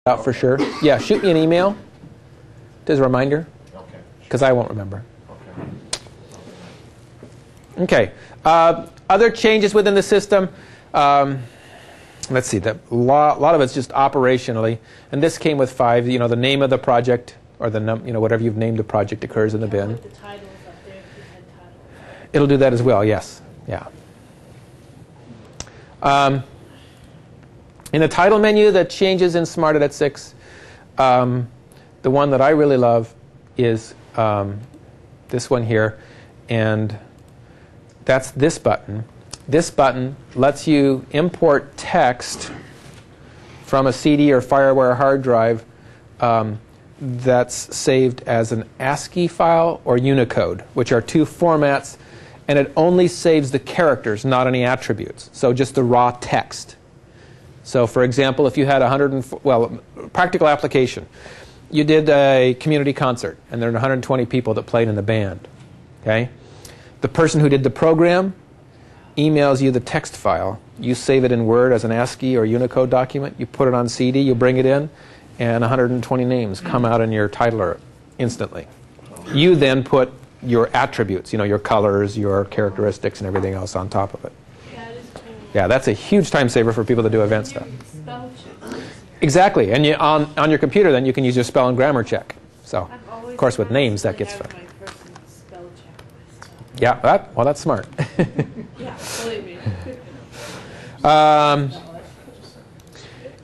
out for sure. Yeah, shoot me an email as a reminder, because I won't remember. Okay. Other changes within the system. Let's see. A lot of it's just operationally, and this came with 5. You know, the name of the project or the whatever you've named the project occurs in the bin. The titles up there, if you had titles. It'll do that as well. Yes. Yeah. In the title menu, the changes in Smart Edit 6, the one that I really love is this one here, and that's this button. This button lets you import text from a CD or FireWire hard drive that's saved as an ASCII file or Unicode, which are 2 formats, and it only saves the characters, not any attributes, so just the raw text. So, for example, if you had practical application, you did a community concert, and there are 120 people that played in the band. Okay, the person who did the program emails you the text file. You save it in Word as an ASCII or Unicode document. You put it on CD. You bring it in, and 120 names come out in your titler instantly. You then put your attributes, your colors, your characteristics, and everything else on top of it. Yeah, that's a huge time saver for people to do event stuff. Exactly, and on your computer then you can use your spell and grammar check. So, of course, with names that gets fun. Yeah, that's smart. Yeah, believe me.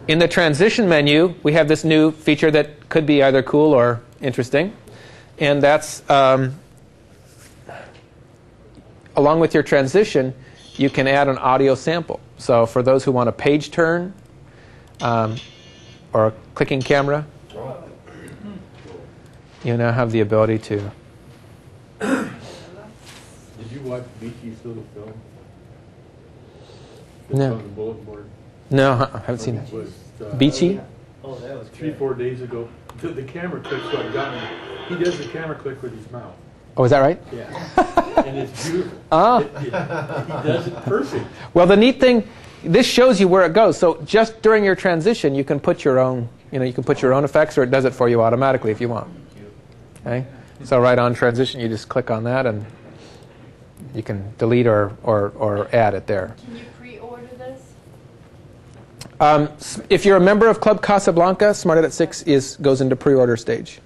In the transition menu, we have this new feature that could be either cool or interesting, and that's along with your transition, you can add an audio sample. So for those who want a page turn or a clicking camera, you now have the ability to. Did you watch Beachy's little film? No. On the bulletin board? No, I haven't seen it. Was, Beachy? Oh, that was 3-4 days ago. The camera click, so I got me. He does the camera click with his mouth. Oh, is that right? Yeah. And it's beautiful. He does it perfect. Well, the neat thing, this shows you where it goes. So just during your transition, you can put your own, you can put your own effects, or it does it for you automatically if you want. Okay. So right on transition, you just click on that, and you can delete or add it there. Can you pre-order this? If you're a member of Club Casablanca, Smart Edit 6 goes into pre-order stage.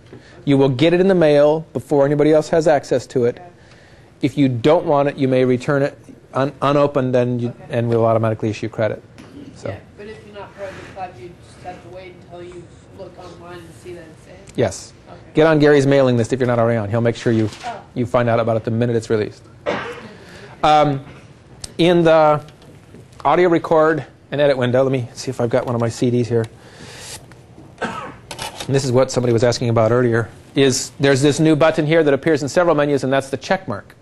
You will get it in the mail before anybody else has access to it. If you don't want it, you may return it unopened, and we'll automatically issue credit. So. Yeah, but if you're not part of the club, you just have to wait until you look online and see that it's saved? Yes. Okay. Get on Gary's mailing list if you're not already on. He'll make sure you find out about it the minute it's released. In the audio record and edit window, let me see if I've got one of my CDs here. And this is what somebody was asking about earlier, there's this new button here that appears in several menus, and that's the check mark.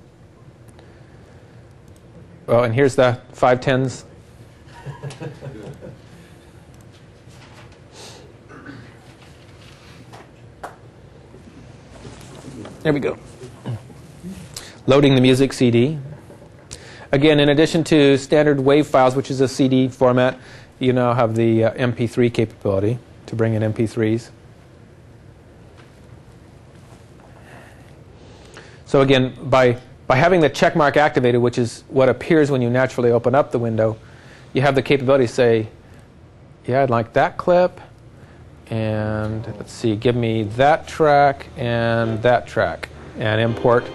Oh, and here's the 510s. There we go. Loading the music CD. Again, in addition to standard WAV files, which is a CD format, you now have the MP3 capability to bring in MP3s. So again, by having the check mark activated, which is what appears when you naturally open up the window, you have the capability to say, yeah, I'd like that clip, and let's see, give me that track, and import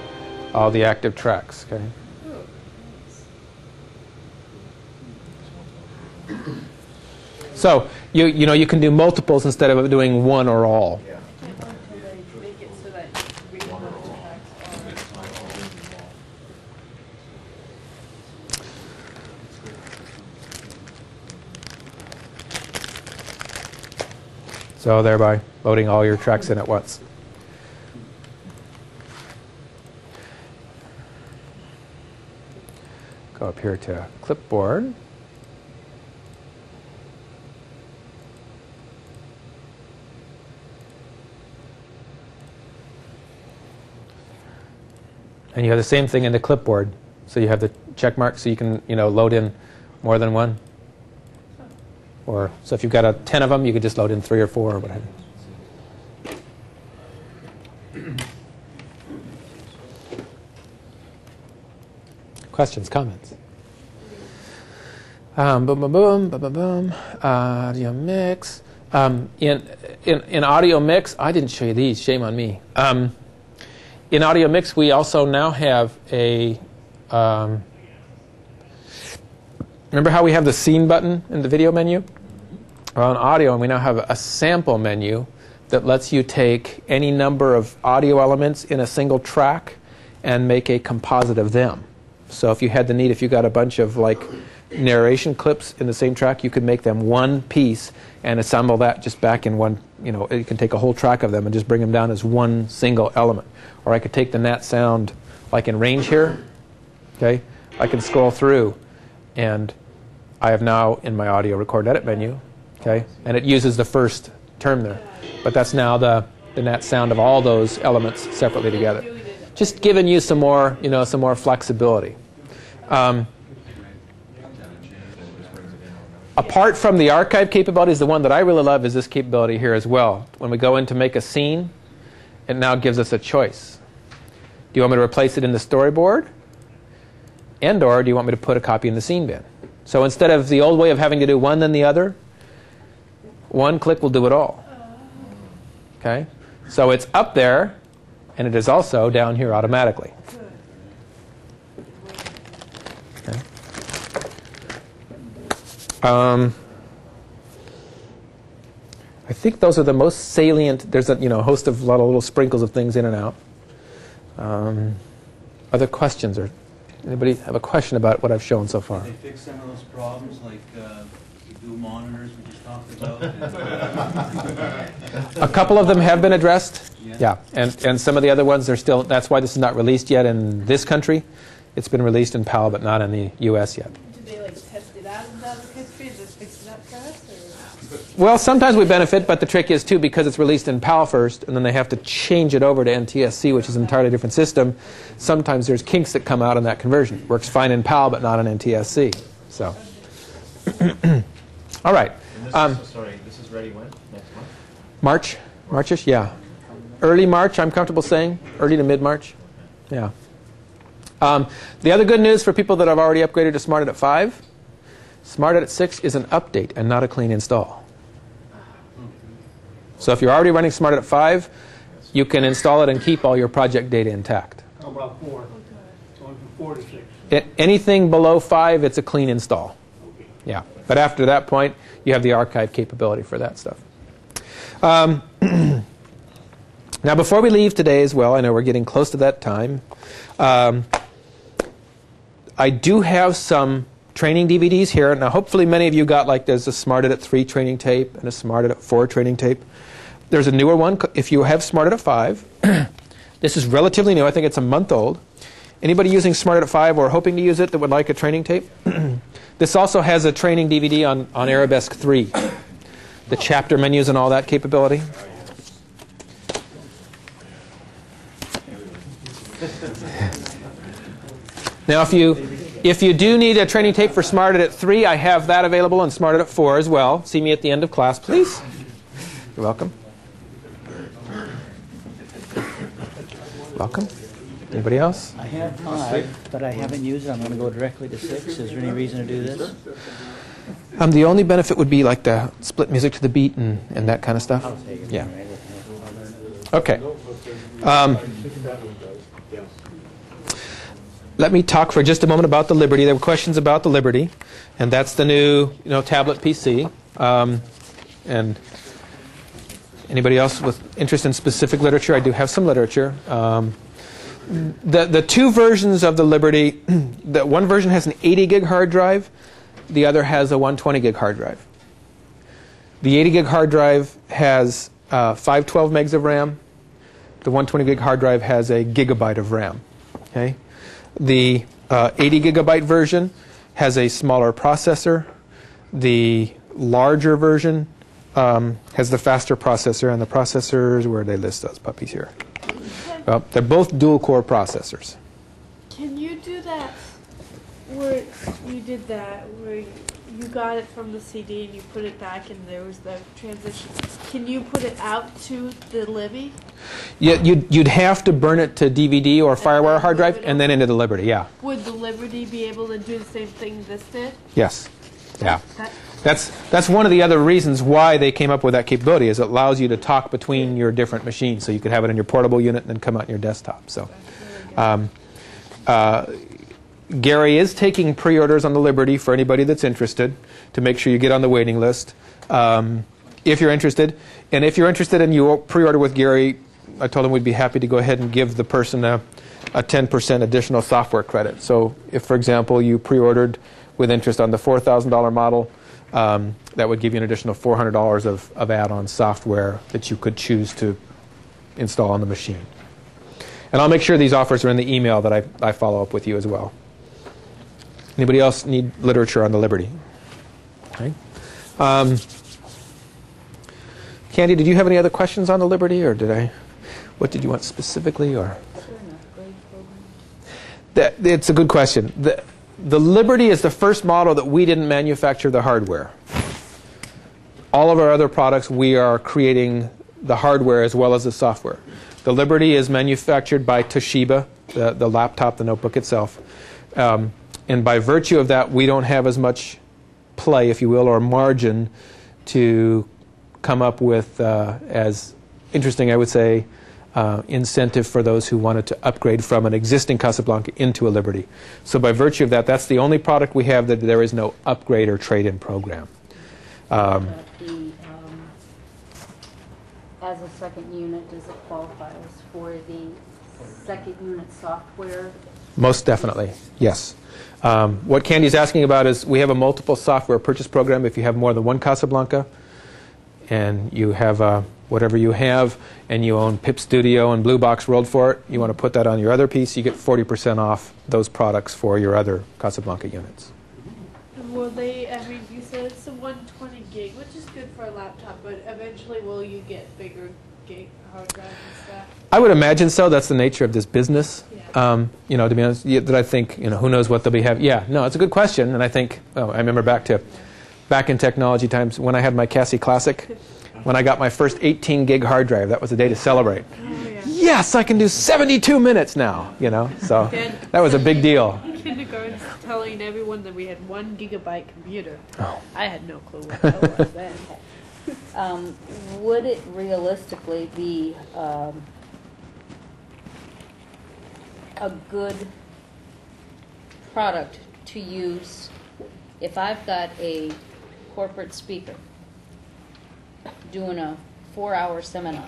all the active tracks. Okay. So you can do multiples instead of doing one or all. So thereby loading all your tracks in at once. Go up here to clipboard. And you have the same thing in the clipboard. So you have the check mark so you can load in more than one. Or so if you've got 10 of them, you could just load in 3 or 4 or whatever. Questions, comments? Boom, boom, boom, boom, boom, boom. Audio mix. In audio mix, I didn't show you these. Shame on me. In audio mix, we also now have a. Remember how we have the scene button in the video menu? Well, in audio, we now have a sample menu that lets you take any number of audio elements in a single track and make a composite of them. So if you had the need, if you got a bunch of like narration clips in the same track, you could make them one piece and assemble that just back in one, you can take a whole track of them and just bring them down as one single element. Or I could take the nat sound like in range here, okay? I can scroll through and I have now in my audio record edit menu, okay? And it uses the first term there. But that's now the nat sound of all those elements separately together. Just giving you some more, some more flexibility. Apart from the archive capabilities, the one that I really love is this capability here as well. When we go in to make a scene, it now gives us a choice. Do you want me to replace it in the storyboard? And/or do you want me to put a copy in the scene bin? So instead of the old way of having to do one then the other, one click will do it all. Okay? So it's up there, and it is also down here automatically. Okay. I think those are the most salient. There's a host of a lot of little sprinkles of things in and out. Other questions, or anybody have a question about what I've shown so far? Did they fix some of those problems, like the dual monitors we just talked about? A couple of them have been addressed. Yeah, and some of the other ones are still. That's why this is not released yet in this country. It's been released in PAL, but not in the U.S. yet. Did they test it out in the history? Just fix it up for us? Well, sometimes we benefit, but the trick is too, because it's released in PAL first, and then they have to change it over to NTSC, which is an entirely different system. Sometimes there's kinks that come out in that conversion. It works fine in PAL, but not in NTSC. So, all right. This is ready when? Next month? March, Marchish, yeah. Early March, I'm comfortable saying. Early to mid-March, yeah. The other good news for people that have already upgraded to SmartEdit 5, SmartEdit 6 is an update and not a clean install. So if you're already running SmartEdit 5, you can install it and keep all your project data intact. How about 4? Going from 4 to 6. Anything below 5, it's a clean install. Yeah, but after that point, you have the archive capability for that stuff. Now, before we leave today as well, I know we're getting close to that time. I do have some training DVDs here. Now, hopefully many of you got, there's a SmartEdit 3 training tape and a SmartEdit 4 training tape. There's a newer one. If you have SmartEdit 5, this is relatively new. I think it's a month old. Anybody using SmartEdit 5 or hoping to use it that would like a training tape? This also has a training DVD on Arabesque 3. The chapter menus and all that capability. Now, if you do need a training tape for SmartEdit 3, I have that available in SmartEdit 4 as well. See me at the end of class, please. You're welcome. Welcome. Anybody else? I have 5, but I haven't used it. I'm going to go directly to 6. Is there any reason to do this? The only benefit would be like the split music to the beat and that kind of stuff. I'll take it. Yeah. Okay. Let me talk for just a moment about the Liberty. There were questions about the Liberty, and that's the new, tablet PC. And anybody else with interest in specific literature? I do have some literature. The two versions of the Liberty, the one version has an 80 gig hard drive, the other has a 120 gig hard drive. The 80 gig hard drive has 512 megs of RAM. The 120 gig hard drive has a gigabyte of RAM. Okay. The 80 gigabyte version has a smaller processor. The larger version has the faster processor, and the processors, where they list those puppies here. Well, they're both dual-core processors. Can you do that where you did that, where you got it from the CD and you put it back and there was the transition. Can you put it out to the Libby? Yeah, you'd have to burn it to DVD or FireWire hard drive and then into the Liberty, yeah. Would the Liberty be able to do the same thing this did? Yes. Yeah. That's one of the other reasons why they came up with that capability, is it allows you to talk between your different machines. So you could have it in your portable unit and then come out on your desktop. So Gary is taking pre-orders on the Liberty for anybody that's interested, to make sure you get on the waiting list if you're interested. And if you're interested and you pre-order with Gary, I told him we'd be happy to go ahead and give the person a 10% additional software credit. So if, for example, you pre-ordered with interest on the $4,000 model, that would give you an additional $400 of add-on software that you could choose to install on the machine. And I'll make sure these offers are in the email that I follow up with you as well. Anybody else need literature on the Liberty? Okay. Candy, did you have any other questions on the Liberty, or did I? What did you want specifically, or? It's a good question. The Liberty is the first model that we didn't manufacture the hardware. All of our other products, we are creating the hardware as well as the software. The Liberty is manufactured by Toshiba, the laptop, the notebook itself. And by virtue of that, we don't have as much play, if you will, or margin to come up with as interesting, I would say, incentive for those who wanted to upgrade from an existing Casablanca into a Liberty. So by virtue of that, that's the only product we have that there is no upgrade or trade-in program. As a second unit, does it qualify as for the second unit software? Most definitely, yes. What Candy's asking about is we have a multiple software purchase program. If you have more than one Casablanca and you have whatever you have and you own PIP Studio and Blue Box rolled for it, you want to put that on your other piece, you get 40% off those products for your other Casablanca units. Will they, I mean, you said it's a 120 gig, which is good for a laptop, but eventually will you get bigger gig hard drives and stuff? I would imagine so. That's the nature of this business. Yeah. You know, to be honest, that I think, you know, who knows what they'll be having. Yeah, no, it's a good question. And I think, I remember back in technology times when I had my Cassie Classic, when I got my first 18 gig hard drive, that was the day to celebrate. Oh, yeah. Yes, I can do 72 minutes now, you know, so that was a big deal. Kindergarten's telling everyone that we had 1 gigabyte computer. Oh. I had no clue what that was then. Would it realistically be a good product to use if I've got a corporate speaker doing a 4-hour seminar,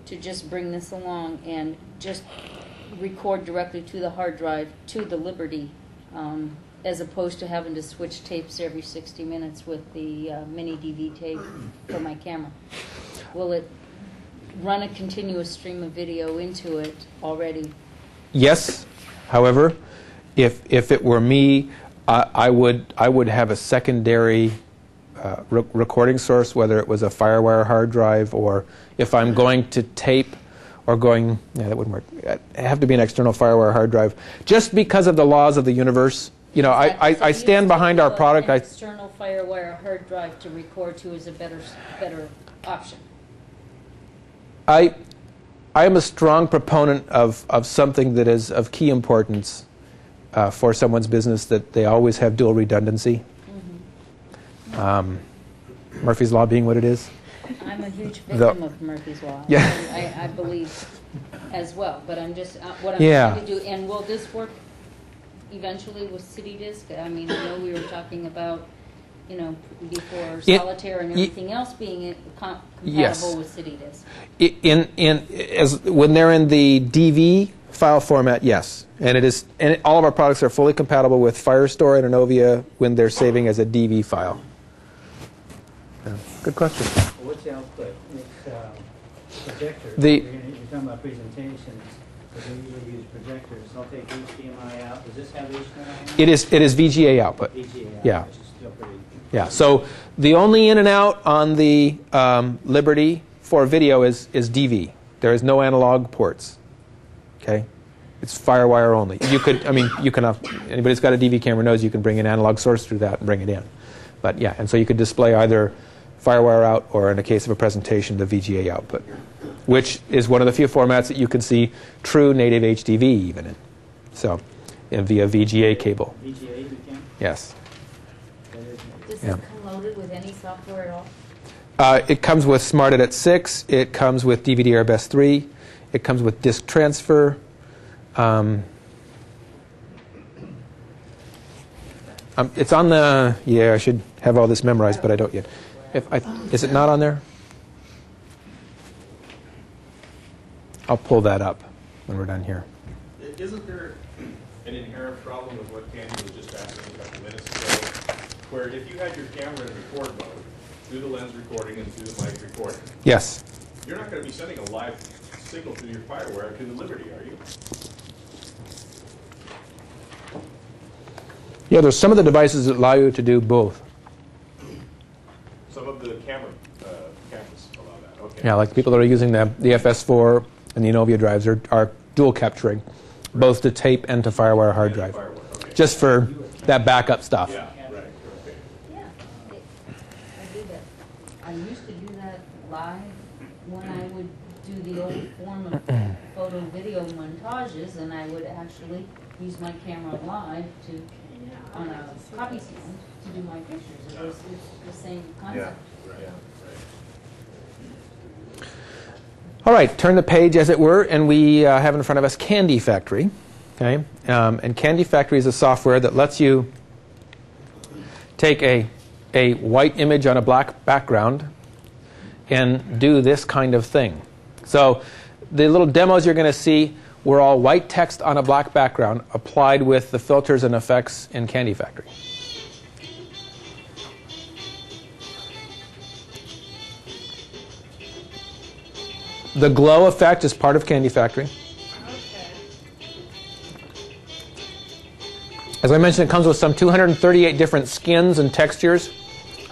to just bring this along and just record directly to the hard drive, to the Liberty, as opposed to having to switch tapes every 60 minutes with the mini DV tape for my camera? Will it run a continuous stream of video into it already? Yes. However, if it were me, I would have a secondary recording source, whether it was a FireWire hard drive, or if I'm going to tape or going, yeah, that wouldn't work. It'd have to be an external FireWire hard drive, just because of the laws of the universe. You know, I stand behind our product. An external FireWire hard drive to record to is a better option. I am a strong proponent of something that is of key importance for someone's business, that they always have dual redundancy. Murphy's Law being what it is. I'm a huge victim of Murphy's Law. Yeah. I believe as well, but I'm just, what I'm Yeah. trying to do, and will this work eventually with CityDisk? I mean, I know we were talking about, you know, before Solitaire and everything else being compatible Yes. with CityDisk. When they're in the DV file format, yes. And all of our products are fully compatible with Firestore and Innovia when they're saving as a DV file. Yeah. Good question. What's the output? It's projectors. The- You're talking about presentations. They usually use projectors. They'll take HDMI out. Does this have HDMI out? It is VGA output. VGA out, Yeah. which is still pretty... Yeah. So the only in and out on the Liberty for video is DV. There is no analog ports. Okay. It's FireWire only. You could, I mean, you can. Anybody that's got a DV camera knows you can bring an analog source through that and bring it in. But yeah, and so you could display either FireWire out or, in the case of a presentation, the VGA output, which is one of the few formats that you can see true native HDV even in. So, via VGA cable. VGA you can? Yes. Does Yeah. this come loaded with any software at all? It comes with Smart Edit 6. It comes with DVD Airbus 3. It comes with disk transfer. It's on the. Yeah, I should have all this memorized, but I don't yet. Is it not on there? I'll pull that up when we're done here. Isn't there an inherent problem with what Candy was just asking a couple minutes ago, where if you had your camera in record mode, do the lens recording and do the mic recording, Yes. you're not going to be sending a live signal through your FireWire to the Liberty, are you? Yeah, there's some of the devices that allow you to do both. Some of the cameras allow that. Okay. Yeah, like people that are using the FS4 and the Innovia drives are dual capturing, both to tape and to FireWire hard drive, FireWire, okay. just for that backup stuff. Yeah, right. Okay. Yeah, I do that. I used to do that live when I would do the old form of photo video montages, and I would actually use my camera live to on a copy stand to do my pictures. It was the same concept. Right. All right, turn the page, as it were, and we have in front of us Candy Factory. Okay, and Candy Factory is a software that lets you take a white image on a black background and do this kind of thing. So the little demos you're going to see were all white text on a black background applied with the filters and effects in Candy Factory. The glow effect is part of Candy Factory. Okay. As I mentioned, it comes with some 238 different skins and textures.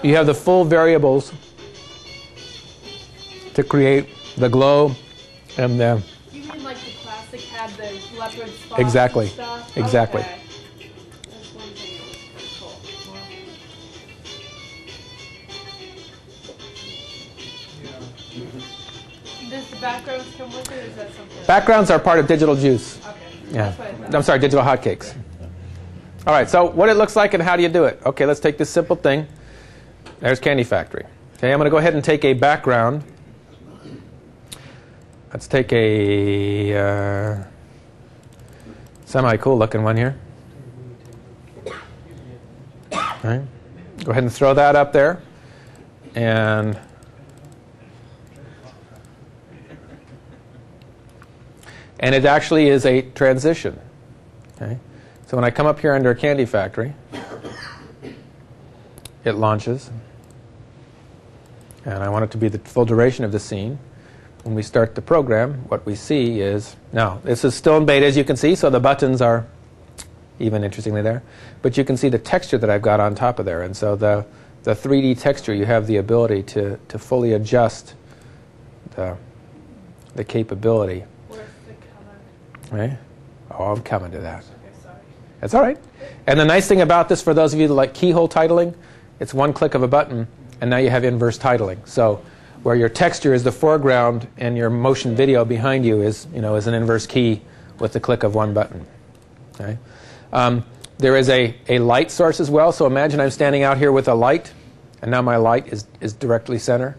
You have the full variables to create the glow and the... You mean like the classic had the leopard spots Exactly. and stuff? Exactly. Okay. That's one thing that was pretty cool. Does the backgrounds come with it, or is that something? Backgrounds are part of Digital Juice. Okay. Yeah. That's what I thought. I'm sorry, Digital Hotcakes. All right, so what it looks like and how do you do it? Okay, let's take this simple thing. There's Candy Factory. Okay, I'm going to go ahead and take a background. Let's take a semi-cool looking one here. All right. Go ahead and throw that up there. And it actually is a transition. Okay. So when I come up here under Candy Factory, it launches. And I want it to be the full duration of the scene. When we start the program, what we see is, now, this is still in beta, as you can see, so the buttons are even interestingly there. But you can see the texture that I've got on top of there. And so the 3D texture, you have the ability to fully adjust the capability. Where's the color? Right? Oh, I'm coming to that. Okay, sorry. That's all right. And the nice thing about this, for those of you that like keyhole titling, it's one click of a button, and now you have inverse titling. So where your texture is the foreground and your motion video behind you is an inverse key with the click of one button. Okay? There is a light source as well. So imagine I'm standing out here with a light, and now my light is directly center.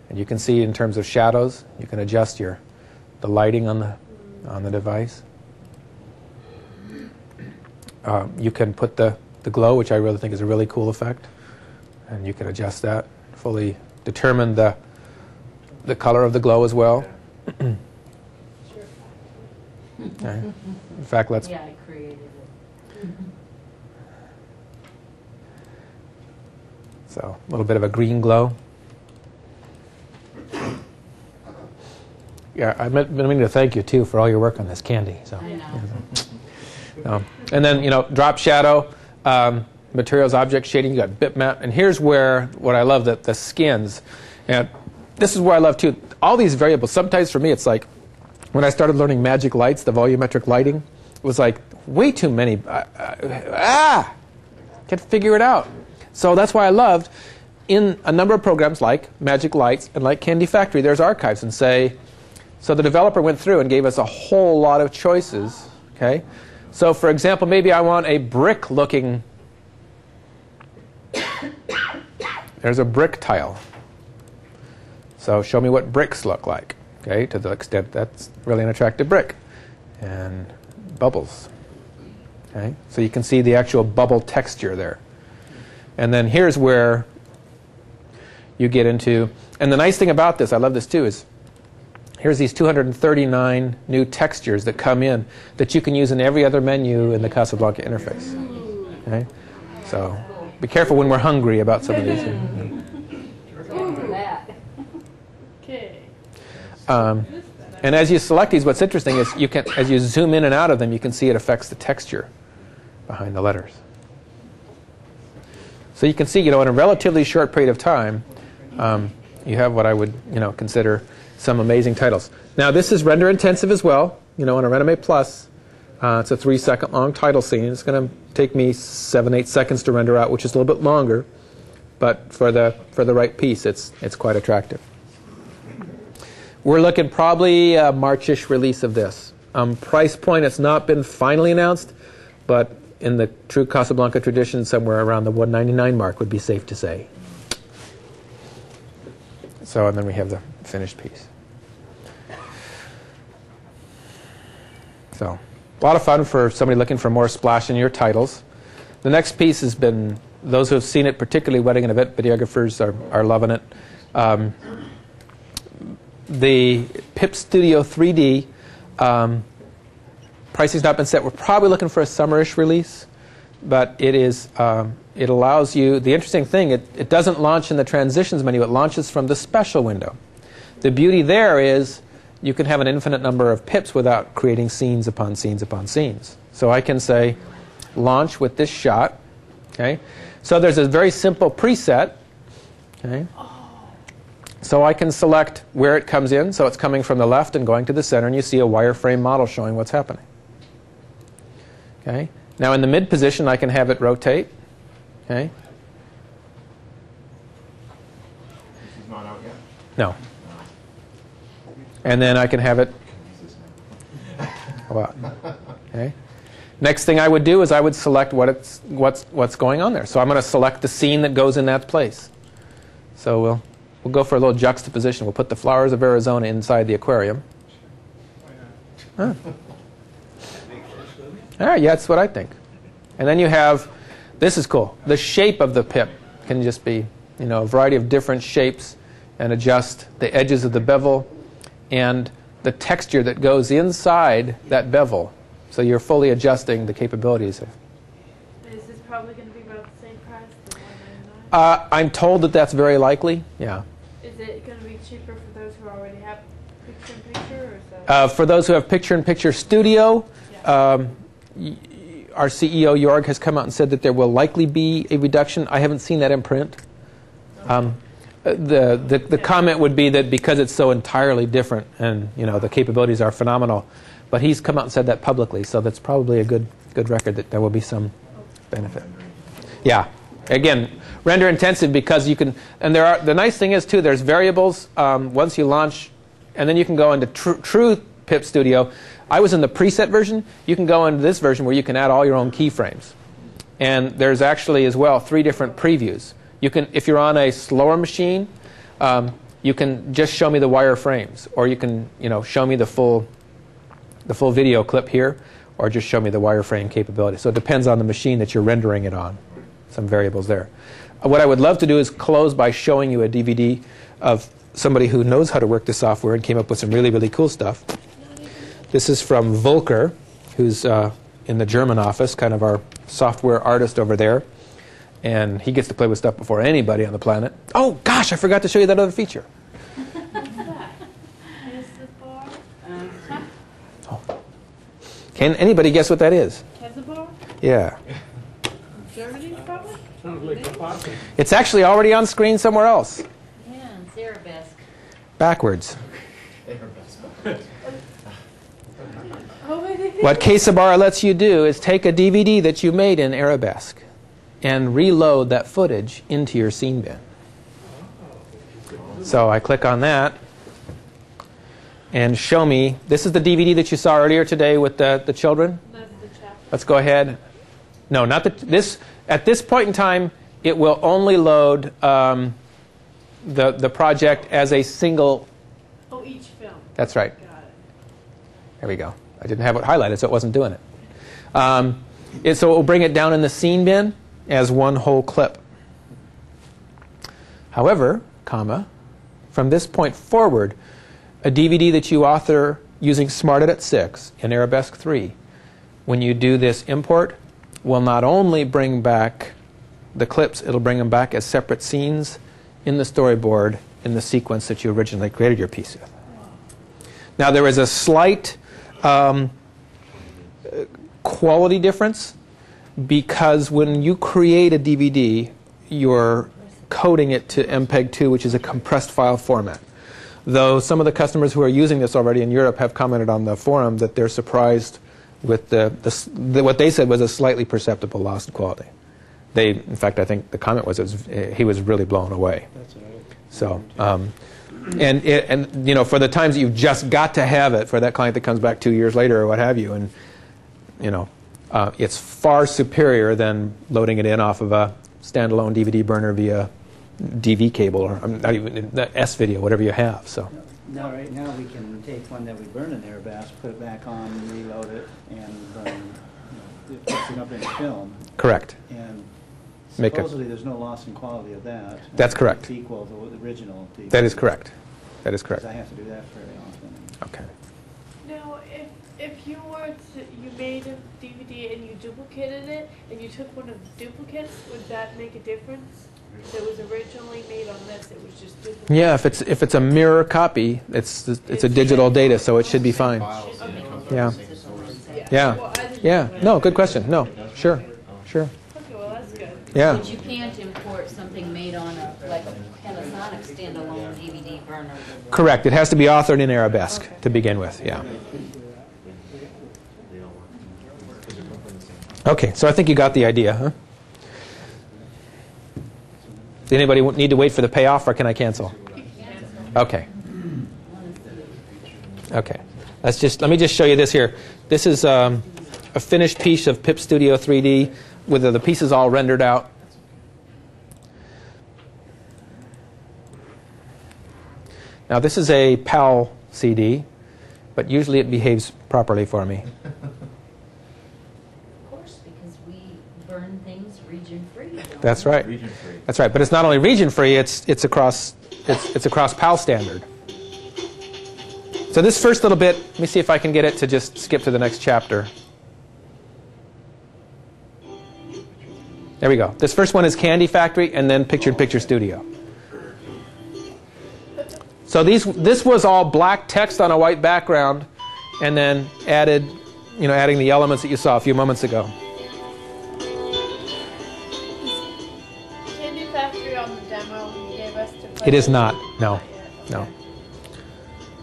And you can see in terms of shadows, you can adjust the lighting on the device. You can put the glow, which I really think is a really cool effect, and you can adjust that, fully determine the color of the glow as well. Okay. In fact, let's... Yeah, I created it. So a little bit of a green glow. Yeah, I've been meaning to thank you, too, for all your work on this, Candy. So. I know. And then, drop shadow, materials, object shading, you got bitmap. And here's where, what I love, the skins. And this is where I love, too, all these variables. Sometimes for me, it's like when I started learning magic lights, the volumetric lighting, was like way too many. Can't figure it out. So that's why I loved in a number of programs like Magic Lights and like Candy Factory, there's archives and say, so the developer went through and gave us a whole lot of choices. Okay, so for example, maybe I want a brick looking. There's a brick tile. So show me what bricks look like. Okay, to the extent that's really an attractive brick. And bubbles. Okay, so you can see the actual bubble texture there. And then here's where you get into, and the nice thing about this, I love this too, is here's these 239 new textures that come in that you can use in every other menu in the Casablanca interface. Okay, so be careful when we're hungry about some of these. Okay. And as you select these, what's interesting is you can, as you zoom in and out of them, you can see it affects the texture behind the letters. So you can see, in a relatively short period of time, you have what I would, consider some amazing titles. Now, this is render intensive as well. In a Renomate Plus, it's a 3-second long title scene. It's going to take me 7-8 seconds to render out, which is a little bit longer, but for the right piece, it's quite attractive. We're looking probably a March-ish release of this. Price point has not been finally announced, but in the true Casablanca tradition, somewhere around the $199 mark would be safe to say. So, and then we have the finished piece. So, a lot of fun for somebody looking for more splash in your titles. The next piece has been, those who have seen it, particularly wedding and event videographers, are loving it. The PIP Studio 3D, pricing's not been set. We're probably looking for a summerish release, but it is. It allows you. The interesting thing, it doesn't launch in the transitions menu. It launches from the special window. The beauty there is you can have an infinite number of PIPs without creating scenes upon scenes upon scenes. So I can say, launch with this shot. Okay. So there's a very simple preset. Okay. So I can select where it comes in. So it's coming from the left and going to the center, and you see a wireframe model showing what's happening. Okay. Now in the mid position, I can have it rotate. Okay. This is not out yet? No. And then I can have it. Okay. Next thing I would do is I would select what's going on there. So I'm going to select the scene that goes in that place. So we'll go for a little juxtaposition. We'll put the flowers of Arizona inside the aquarium. Huh. All right, yeah, that's what I think. And then you have, this is cool, the shape of the PIP can just be, a variety of different shapes, and adjust the edges of the bevel and the texture that goes inside that bevel. So you're fully adjusting the capabilities of. Is this probably going to be about the same price, the $199? I'm told that that's very likely, yeah. Is it going to be cheaper for those who already have picture-in-picture, or is that? For those who have Picture-in-Picture Studio, Yeah. Our CEO, Jorg, has come out and said that there will likely be a reduction. I haven't seen that in print. The comment would be that because it's so entirely different and the capabilities are phenomenal, but he's come out and said that publicly, so that's probably a good record that there will be some benefit. Yeah, again, render intensive because you can, and the nice thing is too, there's variables once you launch, and then you can go into true PIP Studio. I was in the preset version. You can go into this version where you can add all your own keyframes. And there's actually as well 3 different previews. You can, if you're on a slower machine, you can just show me the wireframes, or you can show me the full video clip here, or just show me the wireframe capability. So it depends on the machine that you're rendering it on. Some variables there. What I would love to do is close by showing you a DVD of somebody who knows how to work the software and came up with some really, really cool stuff. This is from Volker, who's in the German office, kind of our software artist over there. And he gets to play with stuff before anybody on the planet. Oh, gosh, I forgot to show you that other feature. What's that? Is this bar? Oh. Can anybody guess what that is? Ksebara? Yeah. Germany, probably? Sounds like a possum. It's actually already on screen somewhere else. Yeah, it's Arabesque. Backwards. What Ksebara lets you do is take a DVD that you made in Arabesque and reload that footage into your scene bin. So I click on that and show me. This is the DVD that you saw earlier today with the children. Let's go ahead. No, not this. At this point in time, it will only load the project as a single. Oh, each film. That's right. Got it. There we go. I didn't have it highlighted, so it wasn't doing it. So it will bring it down in the scene bin as one whole clip. However, from this point forward, a DVD that you author using Smart Edit 6 in Arabesque 3, when you do this import, will not only bring back the clips, it'll bring them back as separate scenes in the storyboard in the sequence that you originally created your piece with. Now there is a slight quality difference because when you create a DVD, you're coding it to MPEG-2, which is a compressed file format. Though some of the customers who are using this already in Europe have commented on the forum that they're surprised with what they said was a slightly perceptible loss in quality. In fact, I think the comment was he was really blown away. That's right. So, and you know, for the times that you've just got to have it for that client that comes back 2 years later or what have you, and you know, it's far superior than loading it in off of a standalone DVD burner via DV cable or not even S-video, whatever you have. So. Now, right now, we can take one that we burn in Airbus, put it back on, reload it, and fix it up in film. Correct. And supposedly there's no loss in quality of that. That's correct. It's equal to the original DVD. That is correct. That is correct. I have to do that fairly often. Okay. Now, if you made a DVD and you duplicated it, and you took one of the duplicates, would that make a difference? If it was originally made on this, it was just duplicated. Yeah, if it's a mirror copy, it's a digital data, so it should be fine. Yeah. Yeah. Well, Yeah. No, good question. No. Sure. Sure. okay, well that's good. Yeah. But you can't import something made on like a Panasonic standalone DVD burner. Correct. It has to be authored in Arabesque to begin with. Yeah. Okay, so I think you got the idea, huh? Does anybody need to wait for the payoff, or can I cancel? Okay. Okay. Let me just show you this here. This is a finished piece of PIP Studio 3D with the pieces all rendered out. Now this is a PAL CD, but usually it behaves properly for me. Burn things region free. That's right. Region free. That's right. But it's not only region free; it's across PAL standard. So this first little bit, let me see if I can get it to just skip to the next chapter. There we go. This first one is Candy Factory, and then Picture-in-Picture Studio. So this was all black text on a white background, and then adding the elements that you saw a few moments ago. It is not. No. No.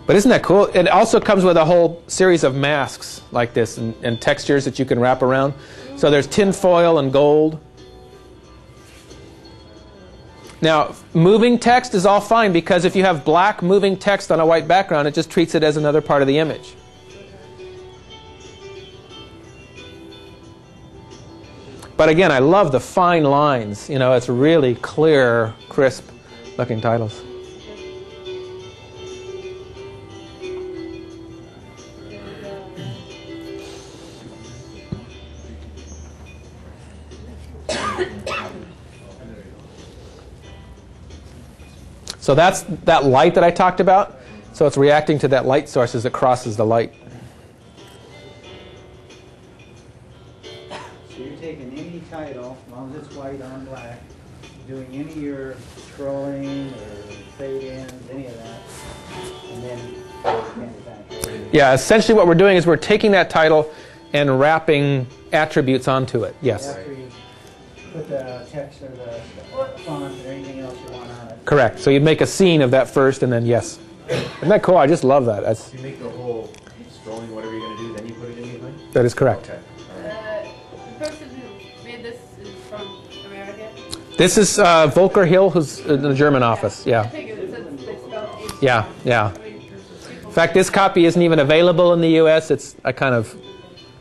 But isn't that cool? It also comes with a whole series of masks like this and textures that you can wrap around. So there's tin foil and gold. Now, moving text is all fine because if you have black moving text on a white background, it just treats it as another part of the image. But again, I love the fine lines. You know, it's really clear, crisp looking titles. So that's that light that I talked about. So it's reacting to that light source as it crosses the light. So you're taking any title, as long as it's white on black, doing any of your scrolling or fade-ins, any of that, and then manufacturing. Yeah, essentially what we're doing is we're taking that title and wrapping attributes onto it. Yes. After you put the text or the font or anything else you want on it. Correct. So you'd make a scene of that first, and then yes. Isn't that cool? I just love that. You make the whole scrolling, whatever you're going That is correct. Okay. The person who made this is from America. This is Volker Hill, who's in the German office. I Yeah. figured it said they spelled H. Yeah, yeah. I mean, In fact, this copy isn't even available in the U.S. I kind of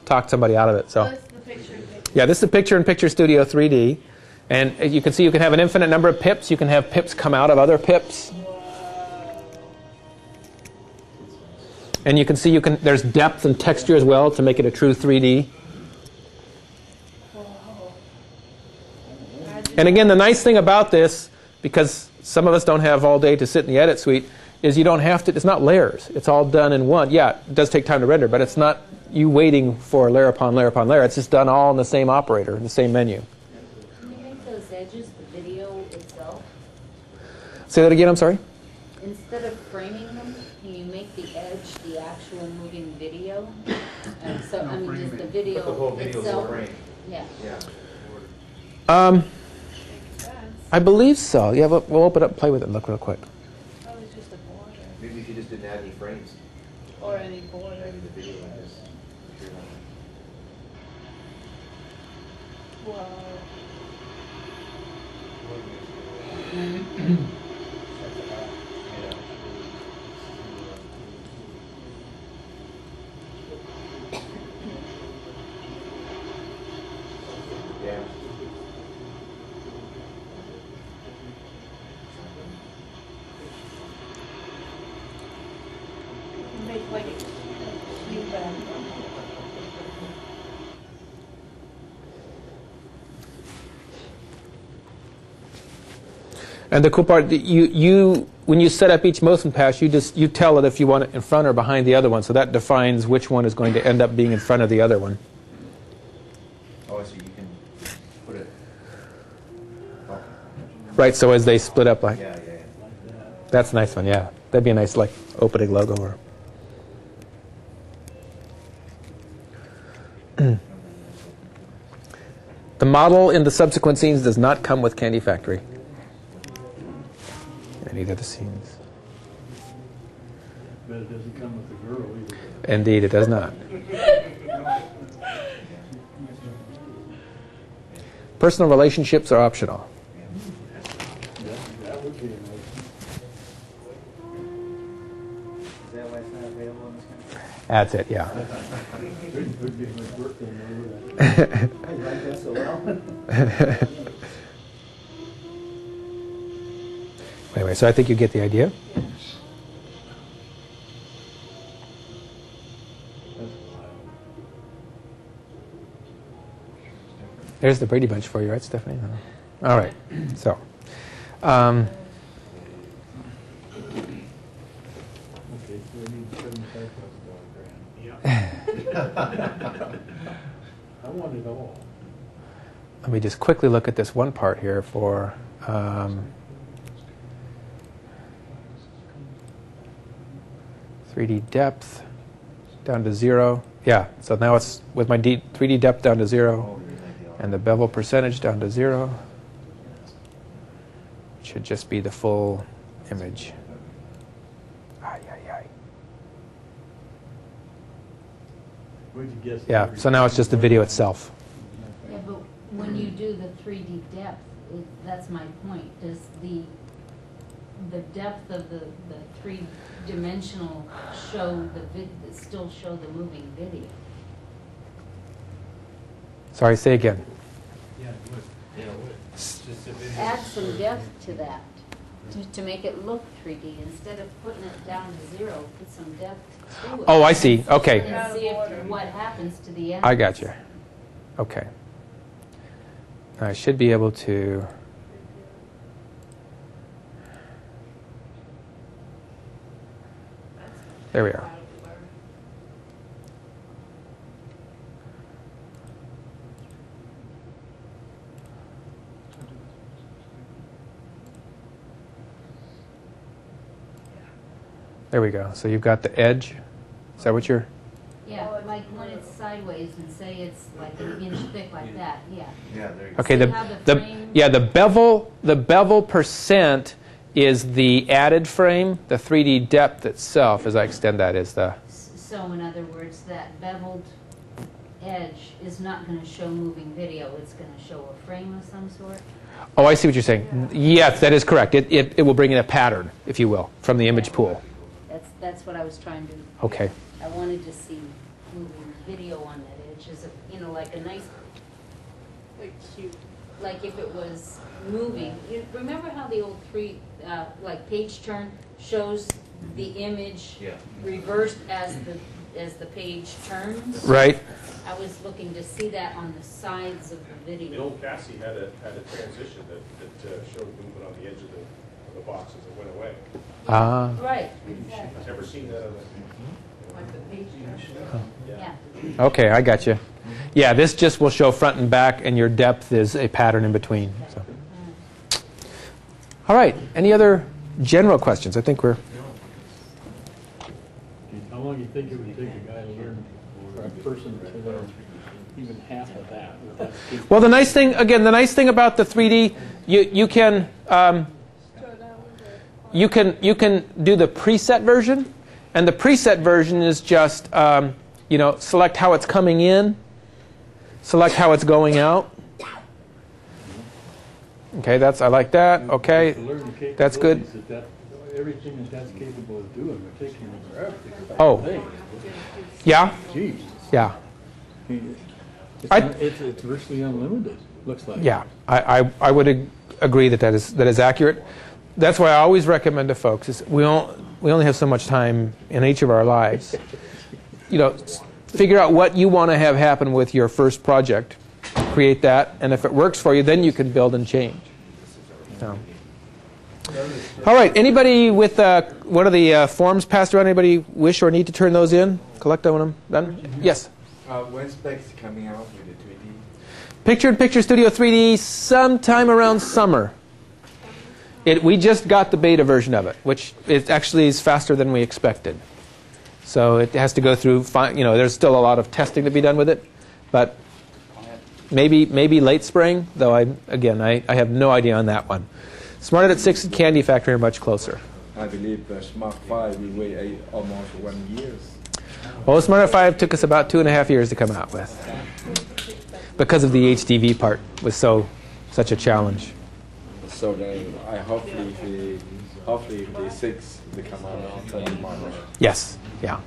talked somebody out of it. So, This is the picture. yeah, this is the Picture-in-Picture Studio 3D. And you can see you can have an infinite number of pips. You can have pips come out of other pips. And you can see there's depth and texture as well to make it a true 3D. And again, the nice thing about this, because some of us don't have all day to sit in the edit suite, is you don't have to, it's not layers. It's all done in one. Yeah, it does take time to render, but it's not you waiting for layer upon layer upon layer. It's just done all in the same operator, in the same menu. Can you make those edges the video itself? Say that again, I'm sorry? Instead of framing them, can you make the edge the actual moving video? So, I mean, just the video But the whole video's itself? framed. Yeah. Yeah. I believe so. Yeah, we'll open up and play with it and look real quick. Probably just a border. Maybe if you just didn't add any frames, Or any border. maybe the video would just appear like Wow. that. Yeah. Make like a cube background. And the cool part, you when you set up each motion pass, you tell it if you want it in front or behind the other one. So that defines which one is going to end up being in front of the other one. Oh, so you can put it. Oh. Right, so as they split up like, Yeah, yeah, yeah. that's a nice one, yeah. That'd be a nice like opening logo. Or the model in the subsequent scenes does not come with Candy Factory. Any of the scenes. But it doesn't come with the girl either. Indeed, it does not. Personal relationships are optional. That would be nice. Is that why it's not available in this country? That's it, yeah. There'd be much work done over that. I like that so well. Anyway, so I think you get the idea. There's the Brady Bunch for you, right, Stephanie? All right. So, Okay, so we need $75,000 grant. I want it all. let me just quickly look at this one part here for 3D depth down to 0. Yeah, so now it's with my 3D depth down to 0 and the bevel percentage down to 0. It should just be the full image. Ay, ay, ay. What'd you guess? Yeah, so now it's just the video itself. Yeah, but when you do the 3D depth, that's my point. Does the depth of the three-dimensional show still show the moving video? Sorry, say again. Yeah, it would. Yeah, it would. It's just a video. Add some depth to that to make it look 3D. Instead of putting it down to 0, put some depth to it. Oh, I see. Okay. And see what happens to the end. I got you. Okay. I should be able to. There we are. There we go. So you've got the edge. Is that what you're? Yeah, like when it's sideways and say it's like an inch thick like that. Yeah. Yeah, there you go. Okay. See how the frame- The bevel percent is the added frame. The 3D depth itself, as I extend that, is the. So in other words, that beveled edge is not going to show moving video. It's going to show a frame of some sort. Oh, I see what you're saying. Yes, that is correct. It will bring in a pattern, if you will, from the image pool. That's what I was trying to. Okay. I wanted to see moving video on that edge, as like a nice, Like cute. like if it was moving. You remember how the old like page turn shows the image reversed as the page turns? Right. I was looking to see that on the sides of the The video. old Cassie had a transition that showed movement on the edge of the box as it went away. Ah. Right. I've never seen that on Like the page turn. Yeah. Okay, I got you. Yeah, this just will show front and back, and your depth is a pattern in between. So. All right. Any other general questions? I think we're. How long do you think it would take a guy to learn, or a person to learn even half of that? Well, the nice thing about the 3D, you can do the preset version, and the preset version is just select how it's coming in, select how it's going out. Okay, I like that. Okay, that's good. Everything that's capable of doing would take him forever. Oh, yeah, Geez. yeah. It's virtually unlimited, looks like. Yeah, I would agree that is accurate. That's why I always recommend to folks is we only have so much time in each of our lives. Figure out what you want to have happen with your first project, create that, and if it works for you, then you can build and change. So. All right. Anybody with one of the forms passed around? Anybody wish or need to turn those in? Collect them done? Yes. When specs coming out with the 3D? Picture-in-Picture Studio 3D sometime around summer. We just got the beta version of it, which it actually is faster than we expected. So it has to go through. There's still a lot of testing to be done with it, but maybe late spring. Though I have no idea on that one. Smart Edit 6 and Candy Factory are much closer. I believe the Smart 5 will wait almost 1 year. Well, Smart Edit 5 took us about 2.5 years to come out with, because of the HDV part was such a challenge. So then hopefully the 6 will come out tomorrow. Yes. Yeah.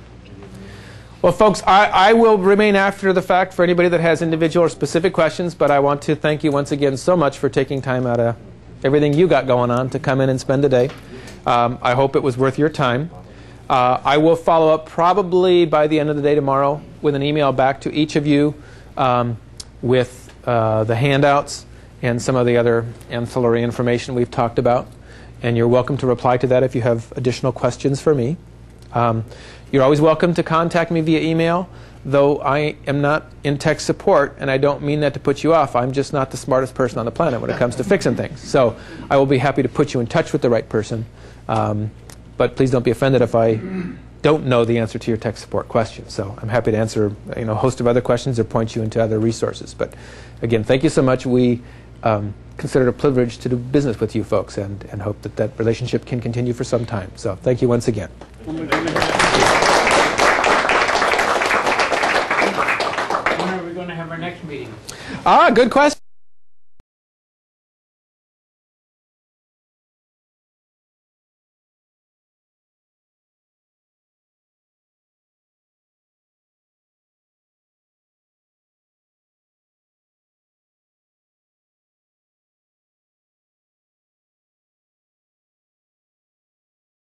Well, folks, I will remain after the fact for anybody that has individual or specific questions, but I want to thank you once again so much for taking time out of everything you got going on to come in and spend the day. I hope it was worth your time. I will follow up probably by the end of the day tomorrow with an email back to each of you with the handouts and some of the other ancillary information we've talked about. And you're welcome to reply to that if you have additional questions for me. You're always welcome to contact me via email, though I am not in tech support, and I don't mean that to put you off. I'm just not the smartest person on the planet when it comes to fixing things. So I will be happy to put you in touch with the right person. But please don't be offended if I don't know the answer to your tech support question. So I'm happy to answer a host of other questions or point you into other resources. But again, thank you so much. We consider it a privilege to do business with you folks and hope that relationship can continue for some time. So thank you once again. When are we going to have our next meeting? Good question.